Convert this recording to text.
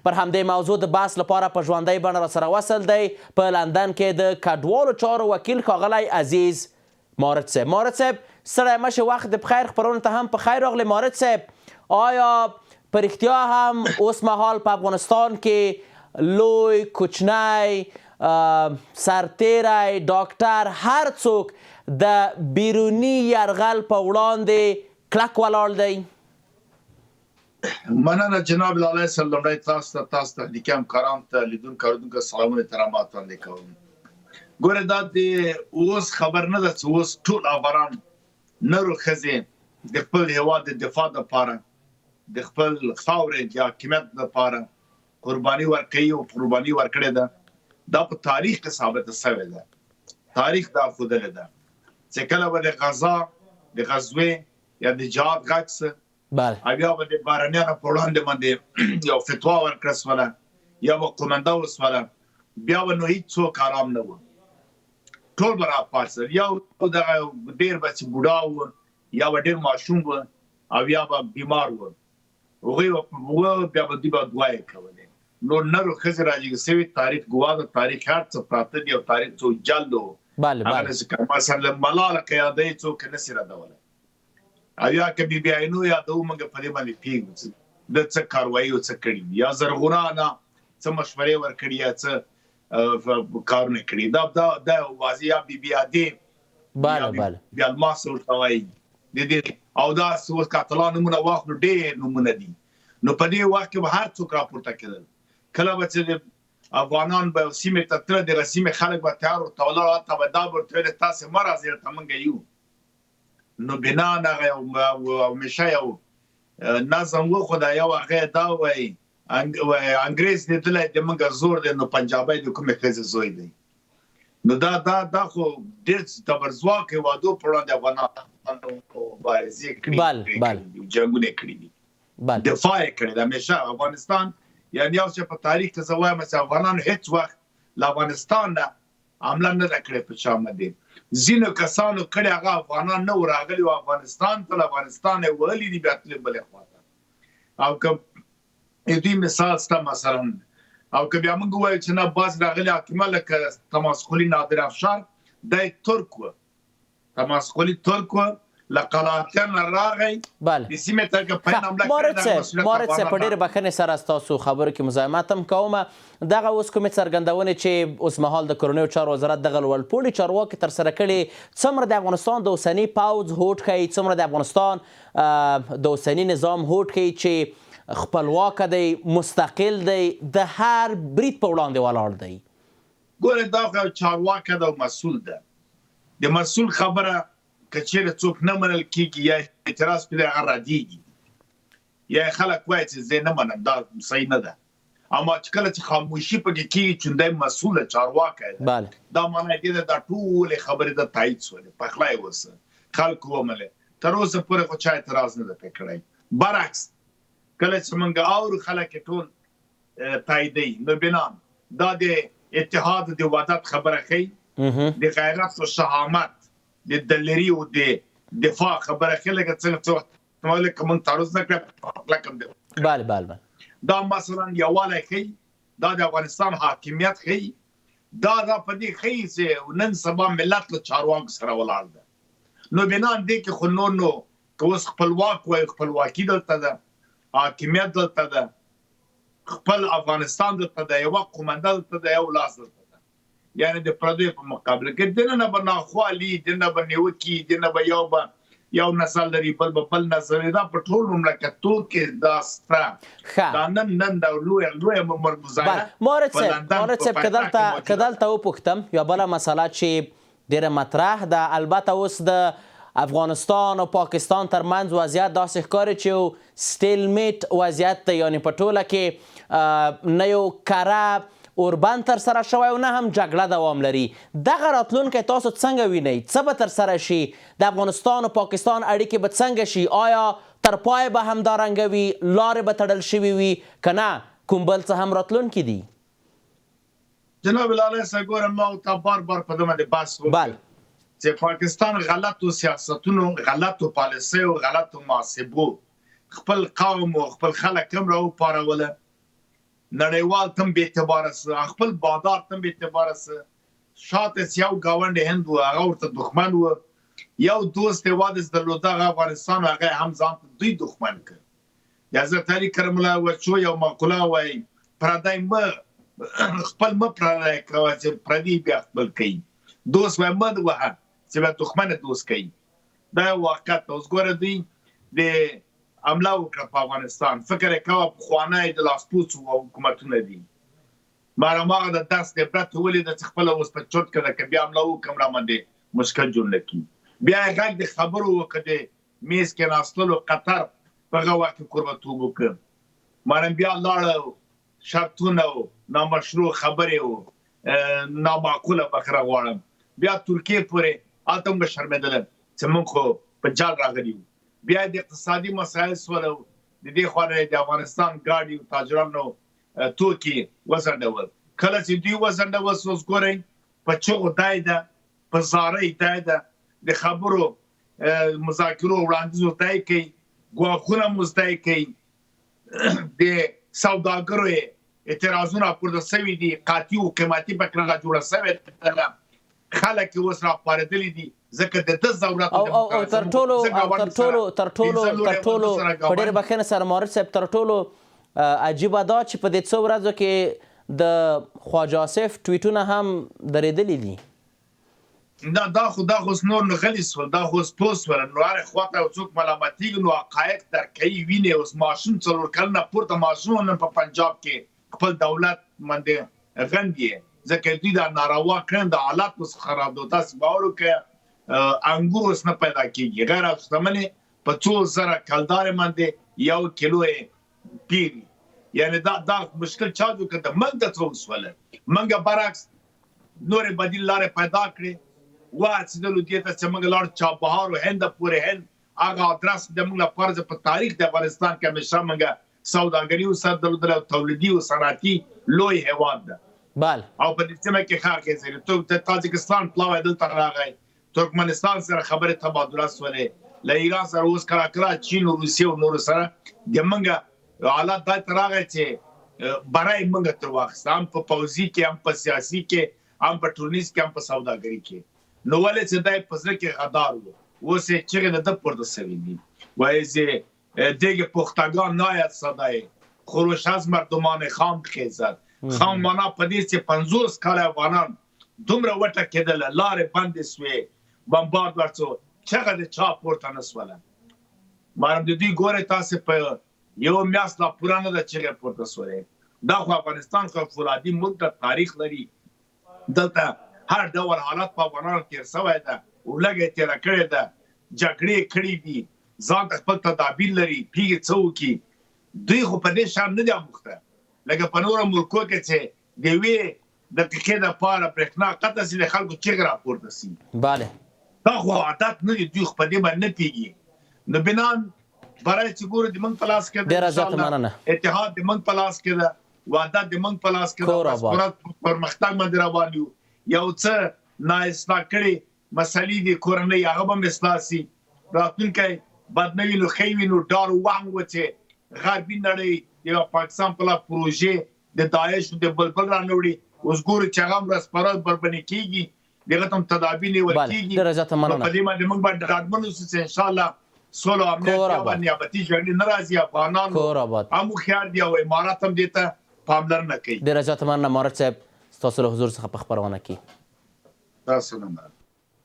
پر همدې موضوع د بحث لپاره په ژوندۍ بڼه راسره وصل دی په لندن کې د کډوالو چارو وکیل ښاغلی عزیز مارد صاحب. مارد صاحب ستړی مه شئ، وخت د بخیر خپرونې ته هم په خیر راغلی. مارد صاحب آیا په رښتیا هم اوس مهال په افغانستان کې لوی کوچنی سرتیری ډاکټر هر څوک د بیروني یرغل په وړاندې کلک ولاړ دی؟ مننه جناب لالی صاحب. لومړی تاسو ته لیکي همکارانو ته لیدونکو اورېدونکو سلامونه احترامات وړاندې کوم. ګوره دا د اوس خبر نه ده چې اوس ټول افغانان نر و ښځې د خپل هېواد د دفاع دپاره د خپل خاورې د حاکمیت دپاره قرباني ورکوي او قرباني ورکړې ده. دا په تاریخ کې ثابته شوې ده. تاریخ دا ښودلې ده چې کله به د غزا د غزوې یا د جهاد غږ څه او بیا به د بهرنیانو په وړاندې باندې یو فتوا ورکړه سوله یا به قومنده وسوله، بیا به نو هېڅوک ارام نه وو، ټول به راپاڅېدل. یو دغه ډېر به چې بوډا وو یا به ډېر ماشوم وو او یا به بیمار وو، هغوی به بیا به دوی به دعا یې کولې. نو نر و ښځې راجګ سوي، تاریخ ګواه ده، تاریخ هر څه پراته دي او تاریخ څوک جلد و هغه مثلا ملاله که یادوي څوک نسي ردولی او یا که بي بي عینو یادوو موږ په دې باندې پوهېږو د څه کاروایي او څه کړي دي، یا زرغونه څه مشورې ورکړي یا څه کارونه کړي. دا واضح یا بي بي عادې بي الماس ورته وایي د دې او دا اوس قاتلان نومونه واخلو ډېر نومونه دي. نو په دې وخت کې به هر څوک راپورته کېدل. کله به چې افغانان به سیمې ته تلل، دغه سیمې خلک به تیار ورته ولاړ، هلته به دا به ورته ویل تاسې مه راځئ هلته موږ یو. نو بنان هغه همیشه یو نظم و، خو دا یو هغه دا وایي انګریز لیدلی د موږ زور دی، نو پنجابی د کومې ښځې زوی دی. نو دا خو ډېر تبرځواک هېوادو په وړاندې افغانانو مبارزې کړي، جنګونه کړي دي، دفاع یې کړې ده همیشه. افغانستان یعنې یو چې په تاریخ کې زه وایم چې افغانانو هېڅ وخت له افغانستان نه حمله نه ده کړې په چا باندې. ځینو کسانو کړې هغه افغانان نه وو راغلي و افغانستان ته، له افغانستان یې وهلي دي بیا تللي بلې خواته. او که دوی مثال شته مثلا او که بیا موږ ووایو چې نه بعض راغلي حاکمان لکه تماسخلي نادر افشار دی ترک و، تماسخلي ترک و له قلاتن راغی د سیمې ته که پین حمله کړې. مارد صاحب په ډېرې بښنې سره ستاسو خبرو کې مزاحمت هم کومه. دغه اوس کومې څرګندونې چې اوس مهال د کورنیو چارو وزارت دغه لوړپوړي چارواکي ترسره کړي، څومره د افغانستان د اوسني پوځ هوډ ښیي، څومره د افغانستان د اوسني نظام هوډ ښیي چې خپلواکه دی، مستقل دی، د هر برید په وړاندې ولاړ دی؟ ګوره دا خو چارواکی ده او مسؤل ده. د مسؤل خبره که چېرې څوک نه منل کېږي یا اعتراض پرې هغه ردېږي یا خلک وایي چې زه نه منم، دا صحیح نه ده. اما چې کله چې خاموشي پکې کېږي چې دی مسؤله چارواکی ده، دا معنی دې ده دا ټولې خبرې د تایید شولې، پخلی اوسه، خلکو ومنلې. تر اوسه پورې خو چا اعتراض نه ده پرې کړی. برعکس کله چې موږ اورو خلک یې ټول تاییدوي. نو بنان دا د اتحاد د وحدت خبره ښیي، د غیرت او شهامت، د دلري او د دفاع خبره ښیي. لکه څنګه لکه موږ تعرض نه کړی دا مثلا یووالی ښیي، دا د افغانستان حاکمیت ښیي، دا په دې ښیي چې نن سبا ملت له چارواکو سره ولاړ ده. نو بنان دې کې خو نو که اوس خپلواک وایي، خپلواکي دلته ده، حاکمیت دلته ده، خپل افغانستان دلته ده، یوه قومنده دلته ده، یو لاس دلته ده. یعنی د پردیو په مقابله کې دننه به ناخوالي، دننه به نیوکې، دننه به یو نسل لري، بل به بل نسل لري. دا په ټول مملکتونو کې دا شته. دا نن دا لویه مظاهره. مارد صاحب که دلته وپوښتم یوه بله مسله چې ډېره مطرح ده، البته اوس د افغانستان او پاکستان ترمنځ وضعیت داسې ښکاري چې یو سټیلمیټ وضعیت دی، یعنې په ټوله کې نه یو کره اوربند ترسره شوی او نه هم جګړه دوام لري. دغه راتلونکی تاسو څنګه وینئ؟ څه به ترسره شي؟ د افغانستان او پاکستان اړیکې به څنګه شي؟ آیا تر پای به همدارنګه وي؟ لارې به تړل شوي وي که نه کوم بل څه هم راتلونکي دي؟ جناب لالی صاحب ګوره ما او تا بار په ده باندې بحث وکړ چې پاکستان غلطو سیاستونو، غلطو پالیسیو، غلطو محاسبو خپل قوم او خپل خلک هم راوپاروله نړیوال تم به اعتبار سه خپل بازار تم به اعتبار سه شاته یو گاونډ هند و هغه ورته دښمن و یو دوست وادس درلوده هغه افغانستان هغه هم ځان دوی دښمن کړ د حضرت علي کرم الله وجهه یو مقوله وایي پردی مه خپل مه پردی کوه چې پردي بیا خپل کوي دوست وایي مه وهه چې بیا دښمن دوست کوي دا یو واقعیت اوس ګوره دوی د حمله وکړه په افغانستان فکر یې کوه پخوانی د لاسپوڅو حکومتونه دي ما هماغه د درس عبرت ولیده چې خپله اوس په چوټ کړه که بیا حمله وکړم راباندې مشکل جوړ نه کړي بیا یې غږ د خبرو وکړه د میز کېناستلو قطر په هغه وخت کې کوربتوب وکړ ما بیا لاړه شرطونه و نامشروع خبرې و نامعقوله بخره غواړم بیا ترکیې پورې هلته هم شرمېدلم چې موږ خو په جال راغلي یو بیا د اقتصادي مسایل سوله د دې خوا نه د افغانستان ګاډي او تاجرانو توکي وځنډول کله چې دوی وځنډول اوس ګورئ په چغو دای ده په زارۍ دای ده د خبرو مذاکرو وړاندیزو دای کوي ګواښونه مزدای کوي د سوداګرو اعتراضونه پورته سوي دي قاطي او قیمتي پکړه جوړه سوې ده خلک اوس راپارېدلي دي ځکه د ده ضرورت او تر ټولو په ډېر بښنې سره مورد صاحب تر ټولو عجیبه دا چې په دې څو ورځو کې د خواجه آصف ټویټونه هم درېدلي دي دا خو اوس نور نغلي سول دا خو اوس پوه سول نو هرې خواته یو څوک ملامتېږي نو حقایق درک کوي وینې اوس ماشوم څلور کلونه پورته ماشوم نن په پنجاب کې خپل دولت باندې غندي ځکه دوی دا ناروا کړن د حالات اوس خراب دي تاسو باور وکړئ انګور اوس نه پیدا کېږي غیر شتمنې په 2000 کلدار باندې یو کیلو پیری یعنی دا مشکل چا جو کړه موږ د څو وسوله موږ برعکس نور بدیل لارې پیدا کړې واڅدلو دې ته چې موږ لار چابهار او هند پورې هند هغه ادرس د موږ لپاره په تاریخ د افغانستان کې همیشه موږ سوداګري او صادرات او تولیدي او صنعتي لوی هیواد ده بله او په دې سیمه کې ښه کېږي ته تاجکستان پلاوی دلته راغی ترکمنستان سره خبره تبادله سولې له ایران سره اوس کله چین او روسیه او نور سره د منګه حالات دا راغی چې برای منګه تر واخست هم په پوځي کې هم په سیاسي کې هم په ټولنیز کې هم په سوداګري کې نو ولې چې دای په ځل کې غدار وو اوس چې د پورته سوي دي وایي چې دغه پختګان نایت صدای خروش از مردمان خام خیزد خام معنا په دې چې 50 کال افغانان دومره وټه کېدل لارې بندې سوې بمبارد ورڅو چغه د چا پورته نسوله مارم د دې ګوره تاسو په یو میاشت لا پورانه د چغه پورته سوې دا خو افغانستان خو فولادي ملک تاریخ لري دلته هر ډول حالت په افغانانو تیر شوی ده ولګه تیر کړی ده جګړې کړې دي ځان خپل تدابیر لري پیږي څوکي دوی خو په دې شان نه دی مخته لکه په نورو ملکو کې چې د وی د دقیقې لپاره برېښنا قطع سي د خلکو چغې راپورته سي بله دا خو عادت نه دي دوی خو په دې باندې نه پوهېږي نو بنان برای چې ګورو د موږ په لاس کې ډېره زیاته مننه اتحاد د موږ په لاس کې ده وحدت د موږ په لاس کې ده پرمختګ باندې روان یو یو څه نااصلاح کړي مسلې دي کورنۍ هغه به اصلاح سي راتلونکی بدنوي نو ښه وي نو ډار وهم و چې غربي نړۍ یو پاکستان په لا پروژې د داعش د بلبل رانوړي اوس ګورو چې هغه مرسپارات بربني کیږي دغه تم تدابیر نیول کیږي ډېره زیاته مننه په دې باندې موږ باید ډاډمن اوسو چې ان شاء الله سولو امنیت او نیابتي جګړې ناراضي افغانان هم خيار دی او امارات هم دې ته پاملرنه کوي ډېره زیاته مننه مورد صاحب ستاسو له حضور څخه په خبرونه کې تاسو نه